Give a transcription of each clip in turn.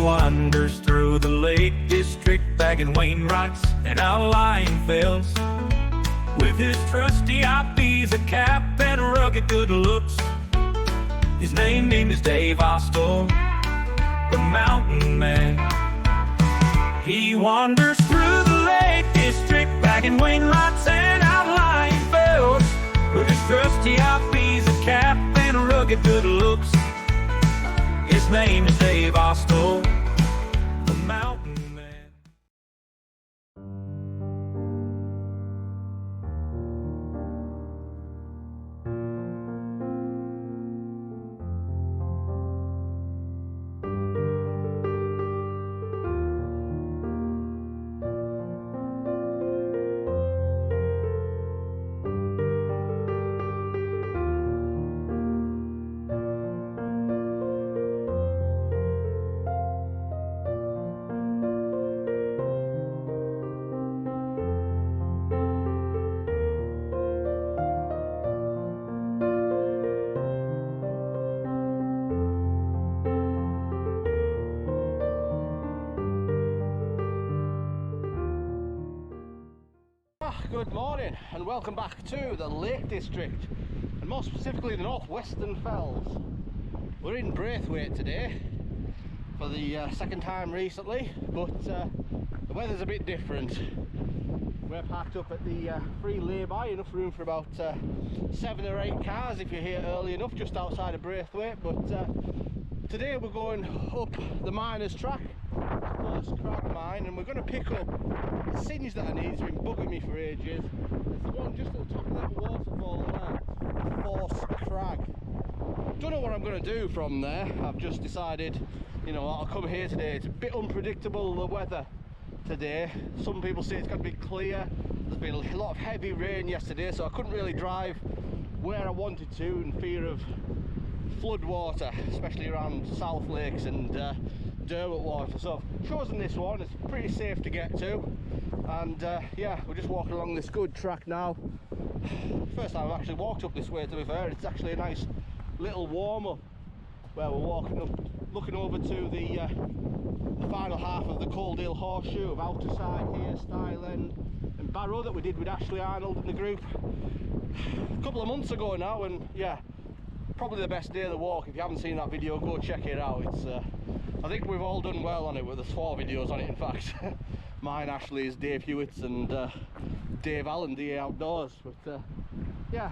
wanders through the Lake District, bagging Wainwrights and outlying fells. With his trusty IPs, a cap, and rugged good looks, his name is Dave Ostor, the Mountain Man. He wanders through the Lake District, bagging Wainwrights and outlying fells. With his trusty IPs, a cap, and rugged good looks, his name is Dave Ostor, the Mountain Man. Good morning and welcome back to the Lake District, and more specifically the Northwestern Fells. We're in Braithwaite today for the second time recently, but the weather's a bit different. We're parked up at the free lay-by, enough room for about 7 or 8 cars if you're here early enough, just outside of Braithwaite. But today we're going up the miners' track, Force Crag mine, and we're going to pick up a singe that I need. It's been bugging me for ages. It's the one just at the top of that waterfall there, Force Crag. Don't know what I'm going to do from there. I've just decided, you know, I'll come here today. It's a bit unpredictable, the weather today. Some people say it's going to be clear. There's been a lot of heavy rain yesterday, so I couldn't really drive where I wanted to in fear of flood water, especially around South Lakes and Derwent water. So I've chosen this one. It's pretty safe to get to, and yeah, we're just walking along this good track now. First time I've actually walked up this way, to be fair. It's actually a nice little warm-up where we're walking up, looking over to the final half of the Coledale horseshoe of Outer Side here, Stile End and Barrow, that we did with Ashley Arnold in the group a couple of months ago now. And yeah, probably the best day of the walk. If you haven't seen that video, go check it out. It's I think we've all done well on it, with there's 4 videos on it in fact. Mine, Ashley's, Dave Hewitt's and Dave Allen, DA Outdoors. But yeah,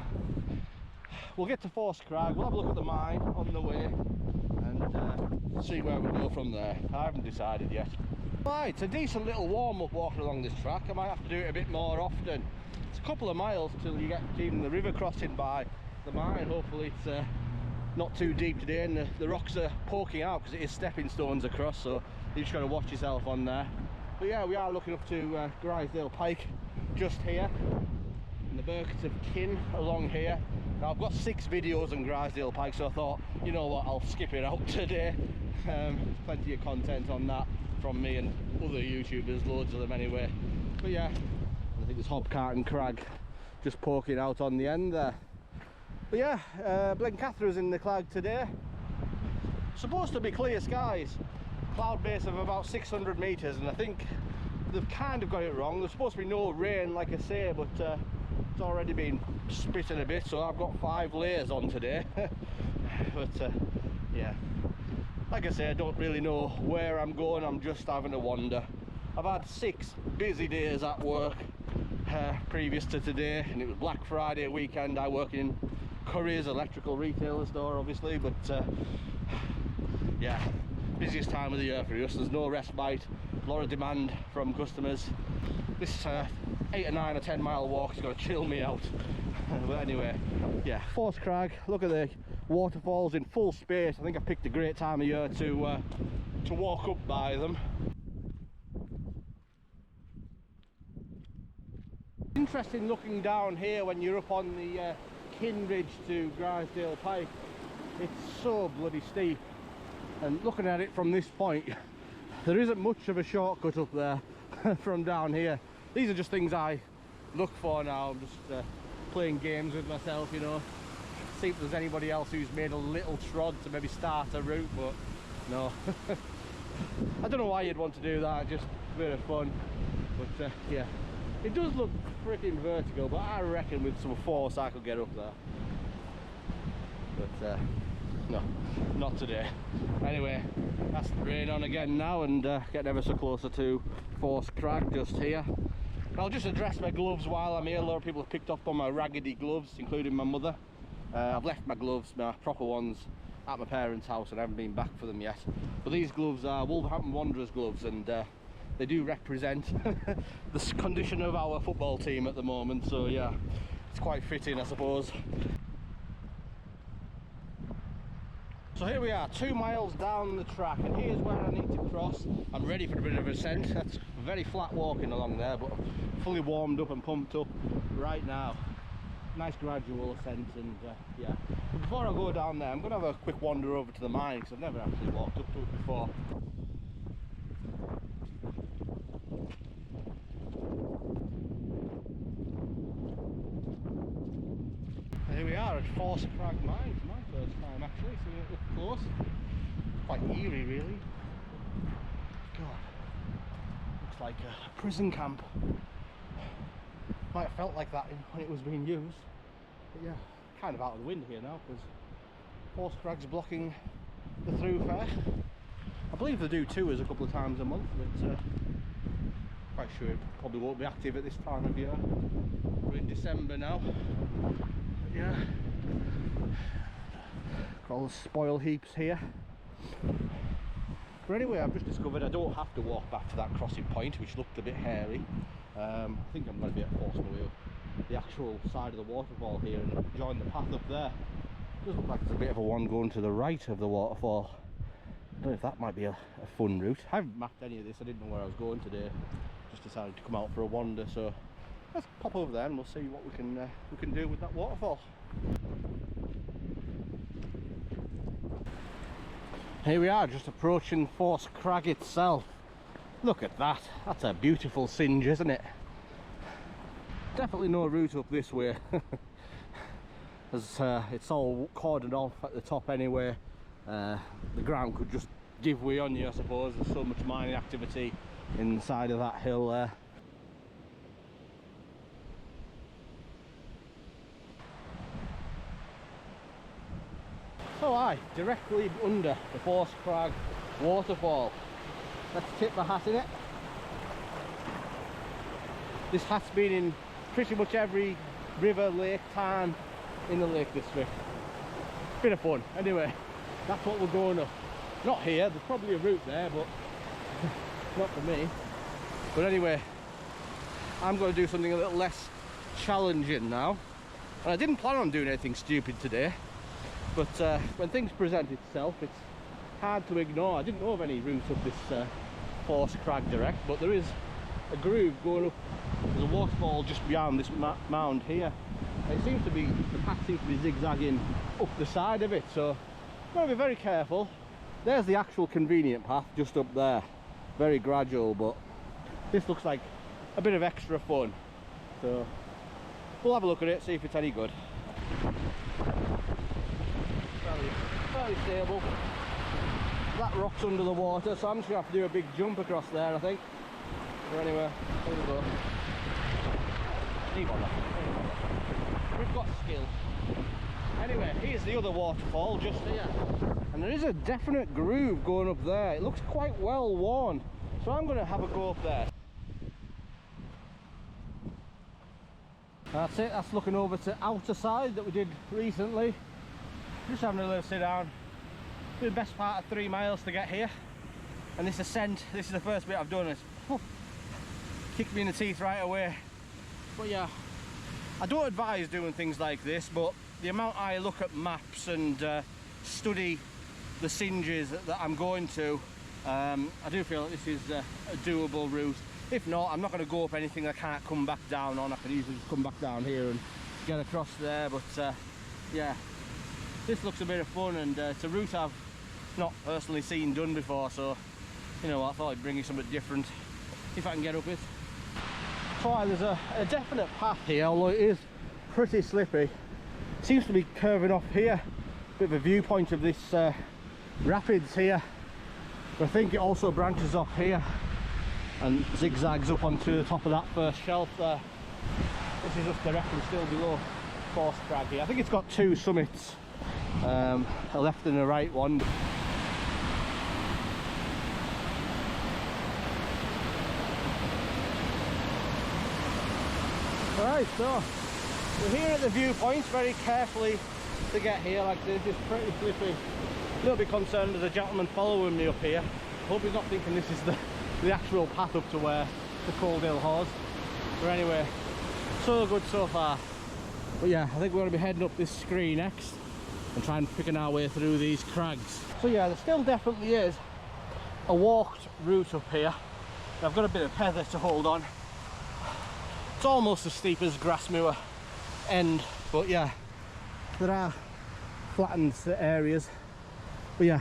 we'll get to Force Crag, we'll have a look at the mine on the way and see where we go from there. I haven't decided yet. Right, it's a decent little warm-up walking along this track. I might have to do it a bit more often. It's a couple of miles till you get even the river crossing by the mine. Hopefully it's not too deep today, and the rocks are poking out because it is stepping stones across, so you just got to watch yourself on there. But yeah, we are looking up to Grasmoor Pike just here, and the Burkets of Kin along here. Now I've got 6 videos on Grasmoor Pike, so I thought, you know what, I'll skip it out today. Plenty of content on that from me and other YouTubers, loads of them anyway. But yeah, I think there's Hobcart and Crag just poking out on the end there. But yeah, Blencathra's in the Clag today. Supposed to be clear skies, cloud base of about 600 metres, and I think they've kind of got it wrong. There's supposed to be no rain, like I say, but it's already been spitting a bit, so I've got 5 layers on today. But yeah, like I say, I don't really know where I'm going. I'm just having a wander. I've had 6 busy days at work previous to today, and it was Black Friday weekend. I work in Curry's electrical retailer store, obviously, but yeah, busiest time of the year for us. There's no respite, a lot of demand from customers. This 8 or 9 or 10 mile walk is going to chill me out. But anyway, yeah, Force Crag. Look at the waterfalls in full space. I think I picked a great time of year to walk up by them. Interesting looking down here when you're up on the Kin Ridge to Grasmoor Pike. It's so bloody steep, and looking at it from this point, there isn't much of a shortcut up there from down here. These are just things I look for now. I'm just playing games with myself, you know, see if there's anybody else who's made a little trod to maybe start a route, but no. I don't know why you'd want to do that, just a bit of fun. But yeah, it does look freaking vertical, but I reckon with some force I could get up there. But no, not today. Anyway, that's the rain on again now, and getting ever so closer to Force Crag just here. I'll just address my gloves while I'm here. A lot of people have picked up on my raggedy gloves, including my mother. I've left my gloves, my proper ones, at my parents' house, and I haven't been back for them yet. But these gloves are Wolverhampton Wanderers gloves, and they do represent the condition of our football team at the moment. So yeah, it's quite fitting, I suppose. So here we are, 2 miles down the track, and here's where I need to cross. I'm ready for a bit of ascent. That's very flat walking along there, but I'm fully warmed up and pumped up right now. Nice gradual ascent, and yeah. But before I go down there, I'm going to have a quick wander over to the mine, because I've never actually walked up to it before. Here we are at Force Crag mine. It's my first time actually seeing it up close. Quite eerie really. God, looks like a prison camp. Might have felt like that when it was being used. But yeah, kind of out of the wind here now because Force Crag's blocking the throughfare. I believe they do tours a couple of times a month, but quite sure it probably won't be active at this time of year. We're in December now. Yeah, got all the spoil heaps here. But anyway, I've just discovered I don't have to walk back to that crossing point, which looked a bit hairy. I think I'm going to be able to force my way up the actual side of the waterfall here and join the path up there. It does look like there's a bit of a one going to the right of the waterfall. I don't know if that might be a fun route. I haven't mapped any of this, I didn't know where I was going today. Just decided to come out for a wander, so let's pop over there and we'll see what we can do with that waterfall. Here we are, just approaching Force Crag itself. Look at that, that's a beautiful singe, isn't it? Definitely no route up this way. As it's all cordoned off at the top anyway. The ground could just give way on you, I suppose. There's so much mining activity inside of that hill there. So aye, directly under the Force Crag waterfall. Let's tip my hat in it. This hat's been in pretty much every river, lake, tarn in the Lake District. Bit of fun. Anyway, that's what we're going up. Not here, there's probably a route there, but not for me. But anyway, I'm going to do something a little less challenging now. And I didn't plan on doing anything stupid today. But when things present itself, it's hard to ignore. I didn't know of any routes up this Force Crag direct, but there is a groove going up. There's a waterfall just beyond this mound here. It seems to be, the path seems to be zigzagging up the side of it, so I've got to be very careful. There's the actual convenient path just up there. Very gradual, but this looks like a bit of extra fun. So we'll have a look at it, see if it's any good. Fairly stable. That rock's under the water, so I'm just going to have to do a big jump across there, I think. But anyway, here we go. We've got skill. Anyway, here's the other waterfall just here. And there is a definite groove going up there. It looks quite well worn. So I'm going to have a go up there. That's it, that's looking over to outer side that we did recently. Just having a little sit down. The best part of 3 miles to get here, and this ascent, this is the first bit I've done. It's kicked me in the teeth right away. But yeah, I don't advise doing things like this, but the amount I look at maps and study the singes that I'm going to, I do feel like this is a doable route. If not, I'm not going to go up anything I can't come back down on. I can easily just come back down here and get across there, but yeah, this looks a bit of fun, and it's a route I've not personally seen done before, so you know what, I thought I'd bring you something different if I can get up it. So there's a definite path here, although it is pretty slippy. It seems to be curving off here. Bit of a viewpoint of this rapids here. But I think it also branches off here and zigzags up onto the top of that first shelf there. This is just directly still below Force Crag here. I think it's got two summits, a left and a right one. Alright, so we're here at the viewpoint, very carefully to get here. Like this is pretty slippery. A little bit concerned there's a gentleman following me up here. Hope he's not thinking this is the actual path up to where the Coledale horse. But anyway, so good so far. But yeah, I think we're going to be heading up this screen next and trying picking our way through these crags. So yeah, there still definitely is a walked route up here. I've got a bit of heather to hold on. It's almost as steep as Grasmoor end, but yeah, there are flattened areas. But yeah,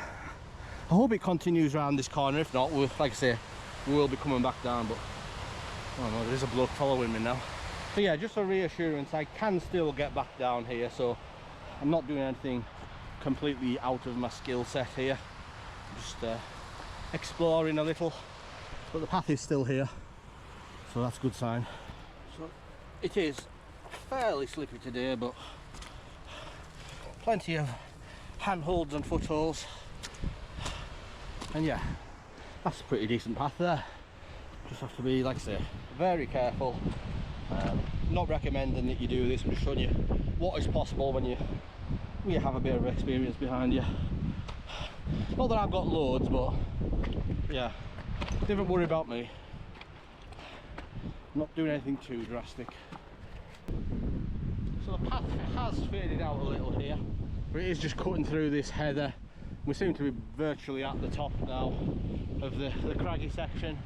I hope it continues around this corner. If not, we'll, like I say, we will be coming back down. But oh no, there is a bloke following me now. So yeah, just a reassurance, I can still get back down here, so I'm not doing anything completely out of my skill set here. Just exploring a little, but the path is still here, so that's a good sign. So it is fairly slippy today, but plenty of handholds and footholds, and yeah, that's a pretty decent path there. Just have to be, like I say, very careful. Not recommending that you do this, but showing you what is possible when you have a bit of experience behind you. Not that I've got loads, but yeah, don't worry about me. Not doing anything too drastic. So the path has faded out a little here, but it is just cutting through this heather. We seem to be virtually at the top now of the craggy section.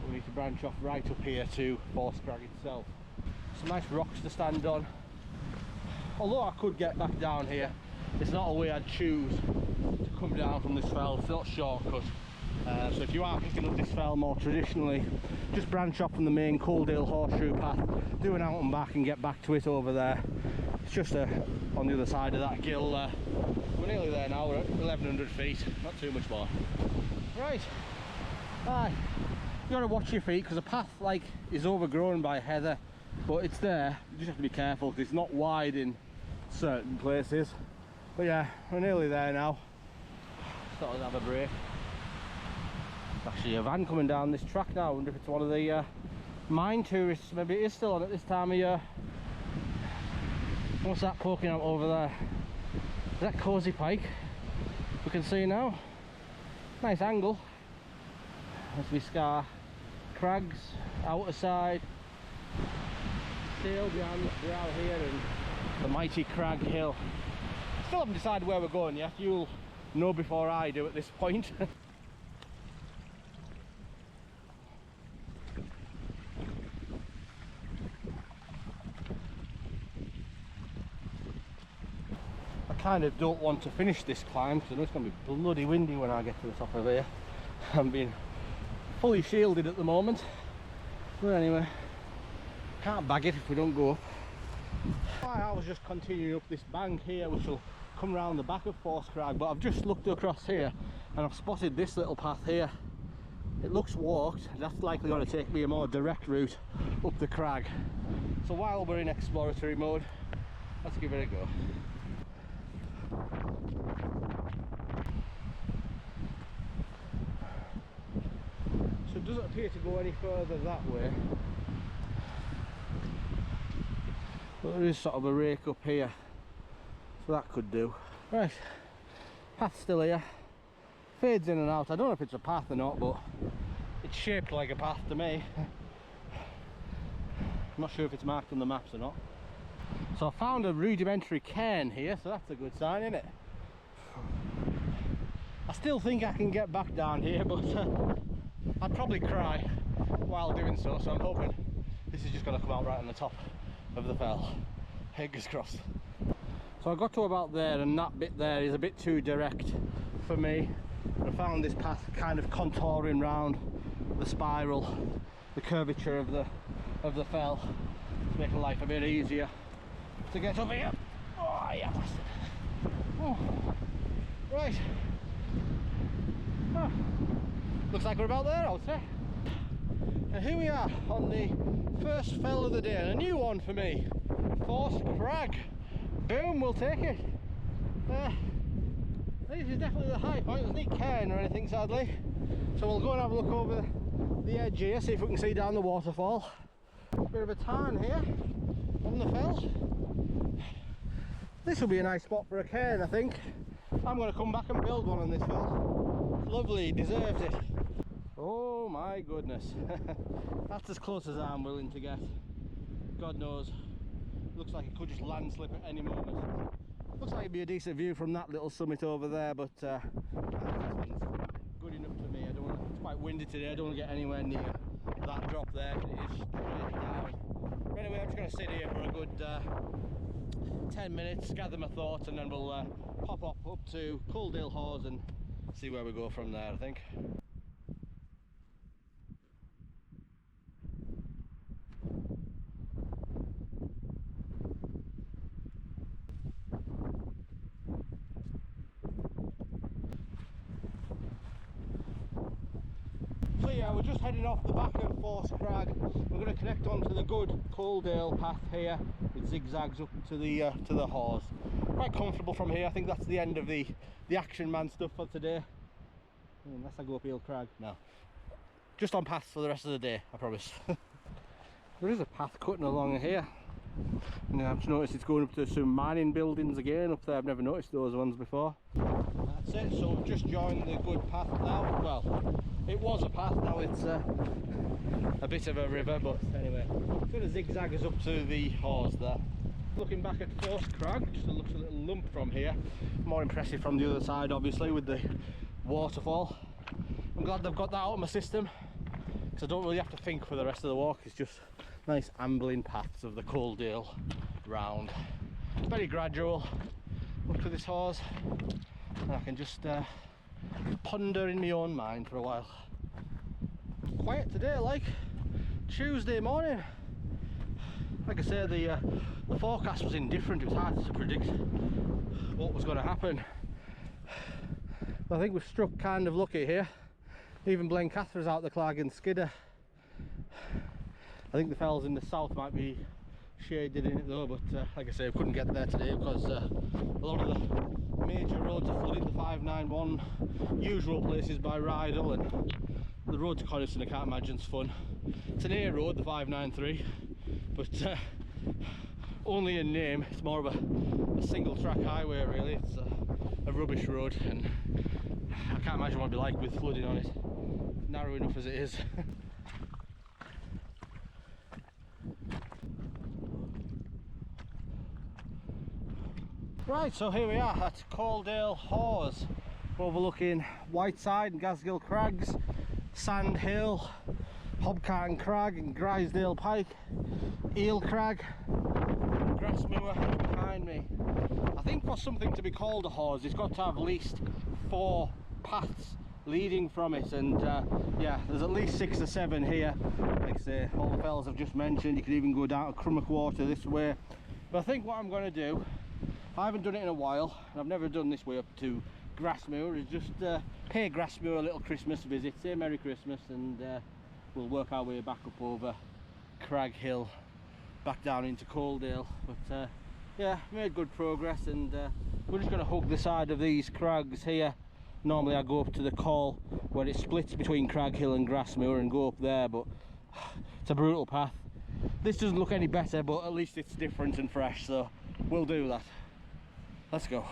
We need to branch off right up here to Force Crag itself. Some nice rocks to stand on. Although I could get back down here, it's not a way I'd choose to come down from this fell. It's not a shortcut. So if you are picking up this fell more traditionally, just branch off from the main Coledale horseshoe path, do an out and back and get back to it over there. It's just on the other side of that gill there. We're nearly there now, we're at 1100 feet, not too much more. Right, aye. You gotta watch your feet because the path is overgrown by heather, but it's there. You just have to be careful because it's not wide in certain places. But yeah, we're nearly there now. Thought I'd have a break. There's actually a van coming down this track now. I wonder if it's one of the mine tourists. Maybe it is still on at this time of year. What's that poking out over there? Is that Cozy Pike? We can see now. Nice angle. As we scar crags, outer side, sail behind the brow here, and the mighty Crag Hill. Still haven't decided where we're going yet. You'll know before I do at this point. I kind of don't want to finish this climb because I know it's going to be bloody windy when I get to the top of here. I'm being fully shielded at the moment, but anyway, can't bag it if we don't go up. I was just continuing up this bank here, which will come round the back of Force Crag, but I've just looked across here and I've spotted this little path here. It looks walked, that's likely going to take me a more direct route up the crag. So while we're in exploratory mode, let's give it a go. So it doesn't appear to go any further that way, but there is sort of a rake up here, so that could do. Right, path's still here, fades in and out. I don't know if it's a path or not, but it's shaped like a path to me. I'm not sure if it's marked on the maps or not. So I found a rudimentary cairn here, so that's a good sign, isn't it? I still think I can get back down here, but I'd probably cry while doing so, so I'm hoping this is just going to come out right on the top of the fell. Fingers crossed. So I got to about there, and that bit there is a bit too direct for me. I found this path kind of contouring round the spiral, the curvature of the fell, to make life a bit easier to get over here. Oh yeah, bastard. Oh. Right. Oh. looks like we're about there, I would say. And here we are on the first fell of the day, and a new one for me, Force Crag. Boom, we'll take it. This is definitely the high point. There's no cairn or anything, sadly, so we'll go and have a look over the edge here, see if we can see down the waterfall. Bit of a tarn here on the fell. This will be a nice spot for a cairn, I think. I'm going to come back and build one on this fell. It's lovely, deserves it. Oh my goodness. That's as close as I'm willing to get. God knows. Looks like it could just landslip at any moment. Looks like it'd be a decent view from that little summit over there, but this one's good enough for me. It's quite windy today. I don't want to get anywhere near that drop there. It is straight down. But anyway, I'm just going to sit here for a good 10 minutes, gather my thoughts, and then we'll pop up to Coledale Hawes and see where we go from there, I think. So yeah, we're just heading off the back of Force Crag. We're going to connect onto the good Coledale path here. It zigzags up to the Hawes. Quite comfortable from here. I think that's the end of the action man stuff for today. Unless I go up Eel Crag. No. Just on paths for the rest of the day, I promise. There is a path cutting along here. And I've just noticed it's going up to some mining buildings again up there. I've never noticed those ones before. That's it, so we've just joined the good path now. Well, it was a path, now it's a bit of a river, but anyway. It's going to zigzag us up to the Hawes there. Looking back at Force Crag, just looks a little lump from here. More impressive from the other side, obviously, with the waterfall. I'm glad they've got that out of my system, because I don't really have to think for the rest of the walk. It's just nice ambling paths of the Coledale round. It's very gradual up to this Hawes, and I can just ponder in my own mind for a while. Quiet today, like Tuesday morning. Like I say, the forecast was indifferent. It was hard to predict what was going to happen. I think we've struck kind of lucky here. Even Blencathra's out the Clag and Skidder. I think the fells in the south might be shaded in it though, but like I say, we couldn't get there today because a lot of the major roads are flooded. The 591 usual places by Rydal, and the road to Coniston I can't imagine it's fun. It's an A road, the 593, but only in name. It's more of a single track highway really. It's a rubbish road, and I can't imagine what it'd be like with flooding on it. Narrow enough as it is. Right, so here we are at Coledale Hawes, overlooking Whiteside and Gasgill Crags, Sand Hill, Hobcarn Crag and Grisdale Pike, Eel Crag, Grasmoor behind me. I think for something to be called a Hawes, it's got to have at least 4 paths leading from it, and yeah, there's at least 6 or 7 here. Like I say, all the fells I've just mentioned. You could even go down to Crummock Water this way, but I think what I'm going to do, I haven't done it in a while, and I've never done this way up to Grasmoor, is just pay Grasmoor a little Christmas visit, say Merry Christmas, and we'll work our way back up over Crag Hill, back down into Coledale. But yeah, made good progress, and we're just going to hug the side of these crags here. Normally I go up to the col where it splits between Crag Hill and Grasmoor and go up there, but it's a brutal path. This doesn't look any better, but at least it's different and fresh, so we'll do that. Let's go.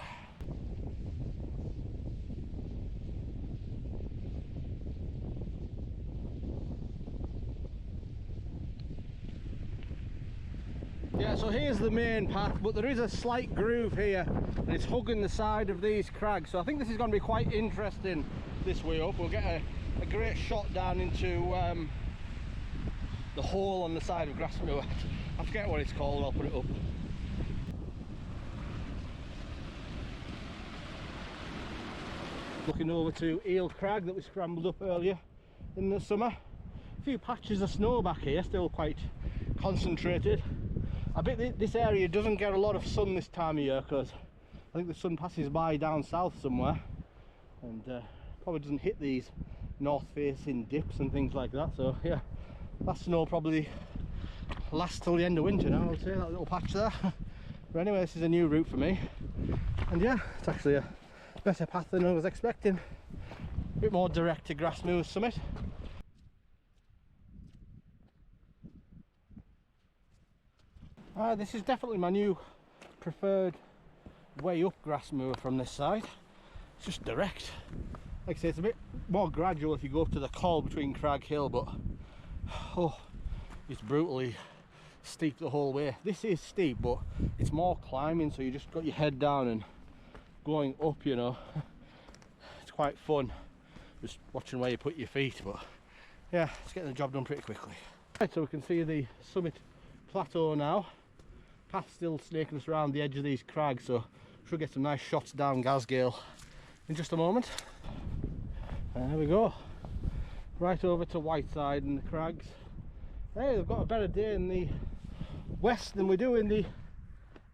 Yeah, so here's the main path, but there is a slight groove here, and it's hugging the side of these crags, so I think this is going to be quite interesting this way up. We'll get a great shot down into the hole on the side of Grasmoor. I forget what it's called, I'll put it up. Looking over to Eel Crag that we scrambled up earlier in the summer. A few patches of snow back here, still quite concentrated. I bet this area doesn't get a lot of sun this time of year, because I think the sun passes by down south somewhere, and probably doesn't hit these north facing dips and things like that. So yeah, that snow probably lasts till the end of winter now, I would say, that little patch there. But anyway, this is a new route for me, and yeah, it's actually a better path than I was expecting. A bit more direct to Grasmoor summit. This is definitely my new preferred way up Grasmoor from this side. It's just direct. Like I say, it's a bit more gradual if you go up to the col between Crag Hill, but oh, it's brutally steep the whole way. This is steep, but it's more climbing, so you just got your head down and going up, you know. It's quite fun just watching where you put your feet, but yeah, it's getting the job done pretty quickly. Right, so we can see the summit plateau now. Path still snaking us around the edge of these crags, so should get some nice shots down Grasmoor in just a moment. And there we go, right over to Whiteside and the crags. Hey, they've got a better day in the west than we do in the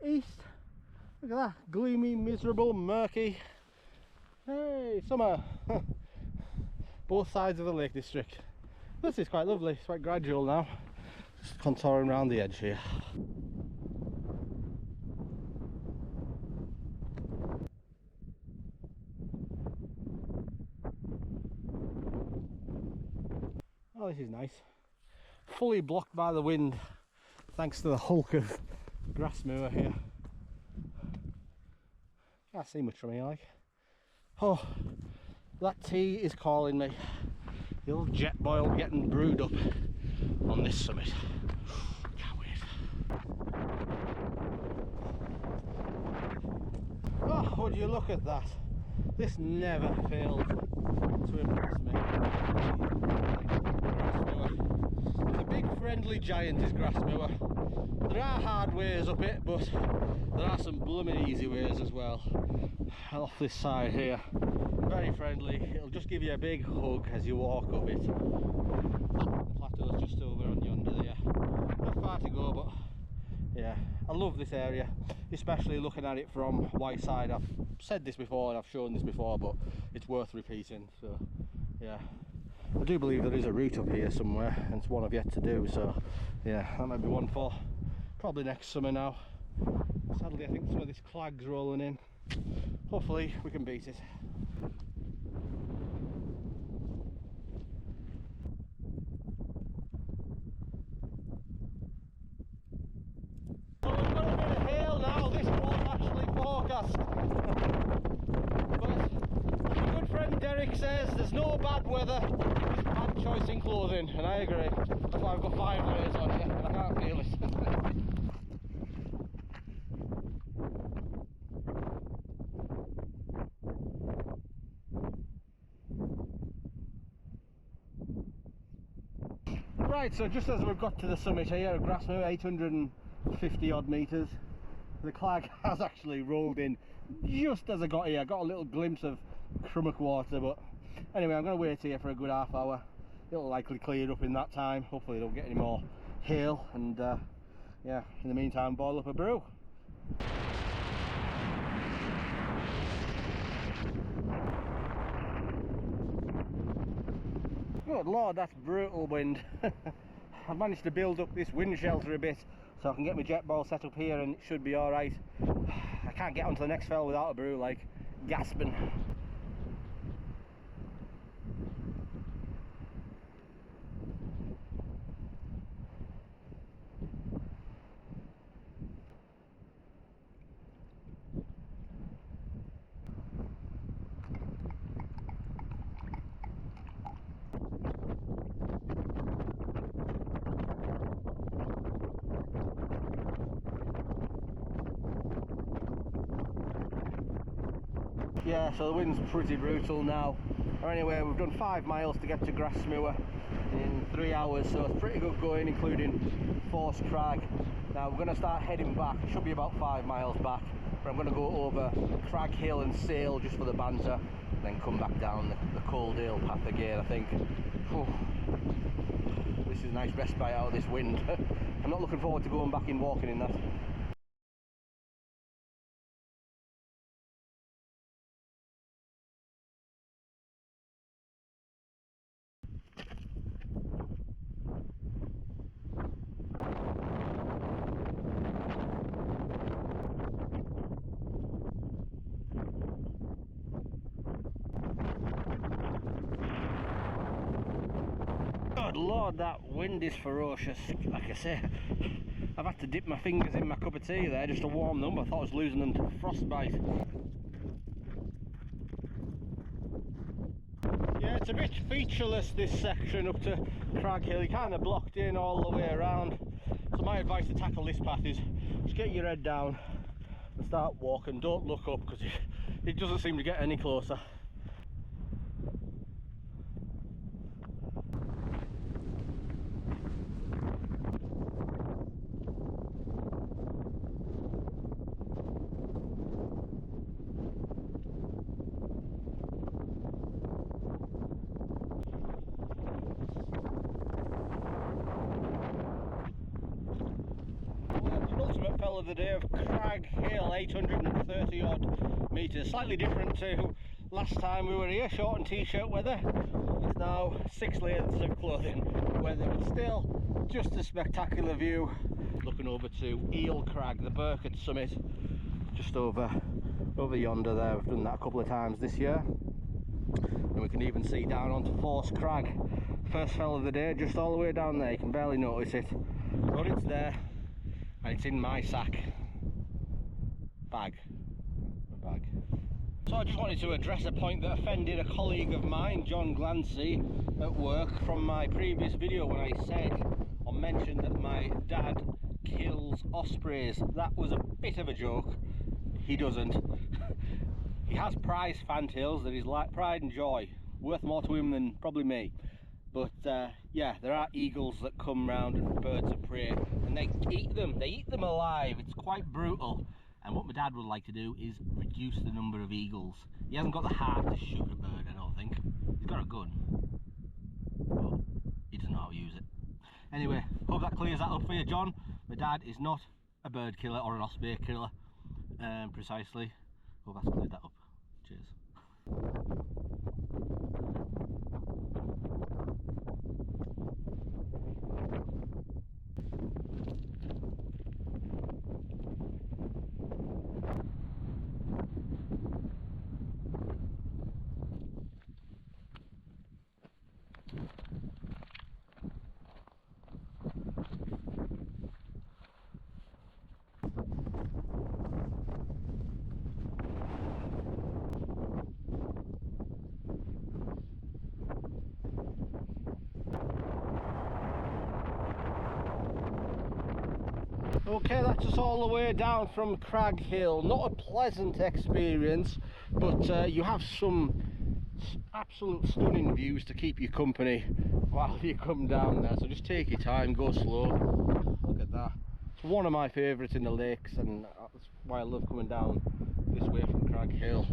east. Look at that, gloomy, miserable, murky. Hey, summer. Both sides of the Lake District. This is quite lovely, it's quite gradual now. Just contouring around the edge here. Oh, this is nice. Fully blocked by the wind, thanks to the hulk of Grasmoor here. Can't see much from here, like. Oh, that tea is calling me. The old jet boil getting brewed up on this summit. Can't wait. Oh, would you look at that? This never fails to impress me. The big friendly giant is Grasmoor. There are hard ways up it, but there are some blooming easy ways as well. Off this side here, very friendly. It'll just give you a big hug as you walk up it. The plateau's just over on yonder there. Not far to go, but yeah, I love this area, especially looking at it from Whiteside. I've said this before and I've shown this before, but it's worth repeating. So yeah, I do believe there is a route up here somewhere, and it's one I've yet to do. So yeah, that might be one for probably next summer now. Sadly, I think some of this clag's rolling in. Hopefully we can beat it. So we've got a bit of hail now. This was actually forecast. But my good friend Derek says there's no bad weather, just bad choice in clothing, and I agree. That's why I've got 5 layers on here and I can't feel it. Right, so just as we've got to the summit here at Grasmoor, 850 odd metres, the clag has actually rolled in just as I got here. I got a little glimpse of Crummock water, but anyway, I'm going to wait here for a good half hour. It'll likely clear up in that time. Hopefully don't get any more hail, and yeah, in the meantime boil up a brew. Good lord, that's brutal wind. I've managed to build up this wind shelter a bit so I can get my jet ball set up here and it should be alright. I can't get onto the next fell without a brew, like gasping. Yeah, so the wind's pretty brutal now. Anyway, we've done 5 miles to get to Grasmoor in 3 hours, so it's pretty good going, including Force Crag. Now we're going to start heading back. It should be about 5 miles back, but I'm going to go over Crag Hill and sail just for the banter, then come back down the Coledale path again, I think. Whew. This is a nice respite out of this wind. I'm not looking forward to going back in walking in that. Good Lord, that wind is ferocious. Like I say, I've had to dip my fingers in my cup of tea there just to warm them. I thought I was losing them to frostbite. Yeah, it's a bit featureless, this section up to Crag Hill. You're kind of blocked in all the way around. So my advice to tackle this path is just get your head down and start walking. Don't look up because it doesn't seem to get any closer. Of the day of Crag Hill, 830 odd metres, slightly different to last time we were here, short and t-shirt weather. It's now 6 layers of clothing weather, but still just a spectacular view. Looking over to Eel Crag, the Burkett summit, just over yonder there. We've done that a couple of times this year, and we can even see down onto Force Crag. First fell of the day, just all the way down there. You can barely notice it, but it's there. And it's in my bag. So I just wanted to address a point that offended a colleague of mine, John Glancy, at work from my previous video when I said or mentioned that my dad kills ospreys. That was a bit of a joke. He doesn't. He has prize fantails that is like pride and joy, worth more to him than probably me. But yeah, there are eagles that come round and birds of prey, and they eat them alive. It's quite brutal, and what my dad would like to do is reduce the number of eagles. He hasn't got the heart to shoot a bird, I don't think. He's got a gun, but he doesn't know how to use it. Anyway, hope that clears that up for you, John. My dad is not a bird killer or an osprey killer, precisely. Hope that's cleared that up. Cheers. Okay, that's us all the way down from Crag Hill. Not a pleasant experience, but you have some absolute stunning views to keep you company while you come down there. So just take your time, go slow. Look at that. It's one of my favourites in the lakes, and that's why I love coming down this way from Crag Hill.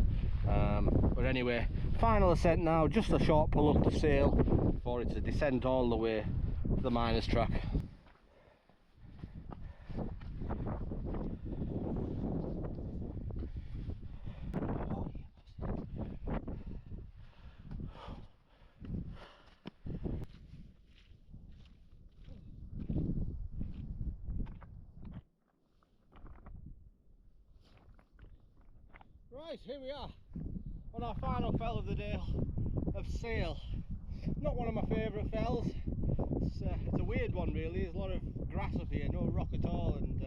But anyway, final ascent now, just a short pull up to sail before it's a descent all the way to the miners' track. Right, here we are on our final fell of the day of sail. Not one of my favourite fells. It's a weird one really. There's a lot of grass up here, no rock at all, and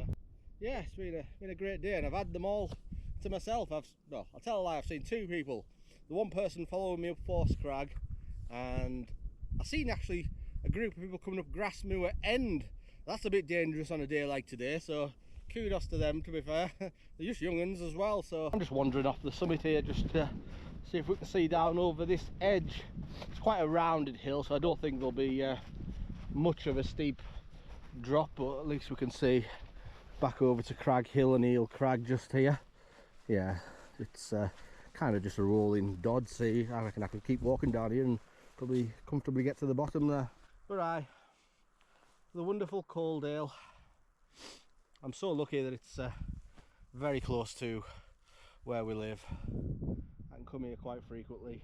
yeah, it's been a great day, and I've had them all to myself. I'll tell a lie, I've seen two people. The one person following me up Force Crag, and I've seen actually a group of people coming up Grasmoor end. That's a bit dangerous on a day like today, so kudos to them, to be fair. They're just young'uns as well, so I'm just wandering off the summit here just to see if we can see down over this edge. It's quite a rounded hill, so I don't think there'll be much of a steep drop, but at least we can see back over to Crag Hill and Eel Crag just here. Yeah, it's kind of just a rolling dod. See, I reckon I could keep walking down here and probably comfortably get to the bottom there. But aye, the wonderful Coledale. I'm so lucky that it's very close to where we live. I can come here quite frequently.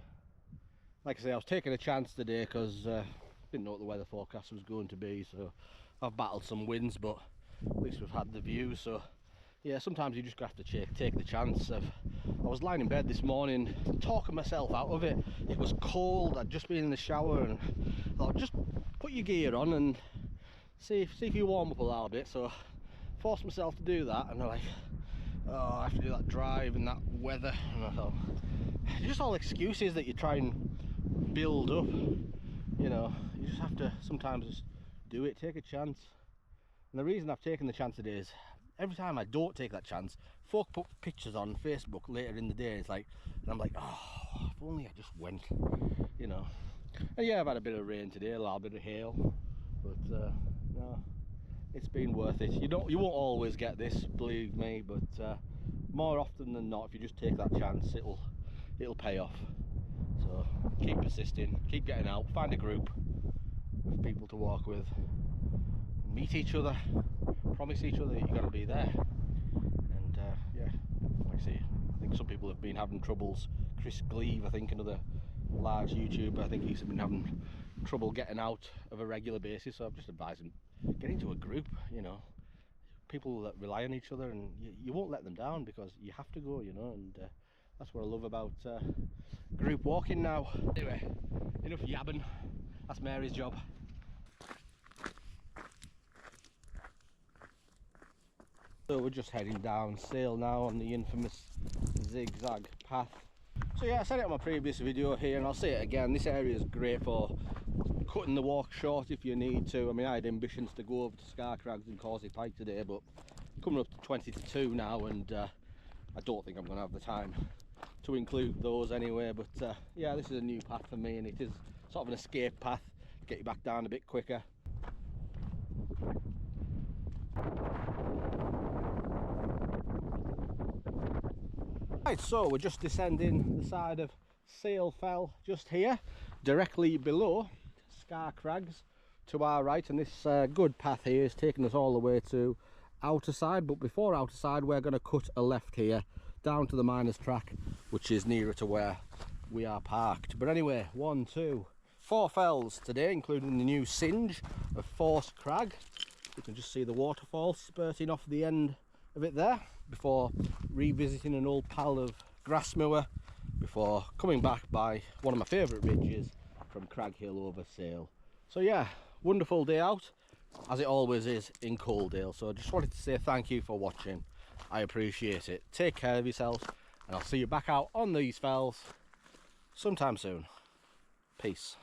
Like I say, I was taking a chance today because didn't know what the weather forecast was going to be, so I've battled some winds, but at least we've had the view, so yeah, sometimes you just have to take the chance of. I was lying in bed this morning talking myself out of it. It was cold, I'd just been in the shower, and I thought, just put your gear on and see if you warm up a little bit. So forced myself to do that, and I'm like, oh, I have to do that drive in that weather, and I thought, just all excuses that you try and build up, you know. You just have to sometimes just do it, take a chance. And the reason I've taken the chance today is every time I don't take that chance, folk put pictures on Facebook later in the day, it's like, and I'm like, oh, if only I just went, you know. And yeah, I've had a bit of rain today, a little bit of hail, but no, it's been worth it. You won't always get this, believe me, but more often than not, if you just take that chance, it'll pay off. So keep persisting, keep getting out, find a group of people to walk with, meet each other, promise each other that you're going to be there. And yeah, like I say, I think some people have been having troubles. Chris Gleave, I think, another large YouTuber, I think he's been having trouble getting out of a regular basis, so I'm just advising, get into a group, you know, people that rely on each other, and you won't let them down because you have to go, you know. And that's what I love about group walking now. Anyway, enough yabbing, that's Mary's job. So we're just heading down Sale now on the infamous zigzag path. So yeah, I said it on my previous video here, and I'll say it again, this area is great for cutting the walk short if you need to. I mean, I had ambitions to go over to Scar Crags and Causey Pike today, but coming up to 20 to 2 now, and I don't think I'm going to have the time to include those anyway. But yeah, this is a new path for me, and it is sort of an escape path to get you back down a bit quicker. Right, so we're just descending the side of Sale Fell just here, directly below Scar Crags to our right, and this good path here is taking us all the way to Outerside. But before Outerside, we're going to cut a left here down to the miners track, which is nearer to where we are parked. But anyway, 1, 2, 4 fells today, including the new singe of Force Crag. You can just see the waterfall spurting off the end of it there, before revisiting an old pal of Grasmoor, before coming back by one of my favourite ridges from Crag Hill over Sale. So yeah, wonderful day out, as it always is in Coledale. So I just wanted to say thank you for watching, I appreciate it. Take care of yourselves, and I'll see you back out on these fells sometime soon. Peace.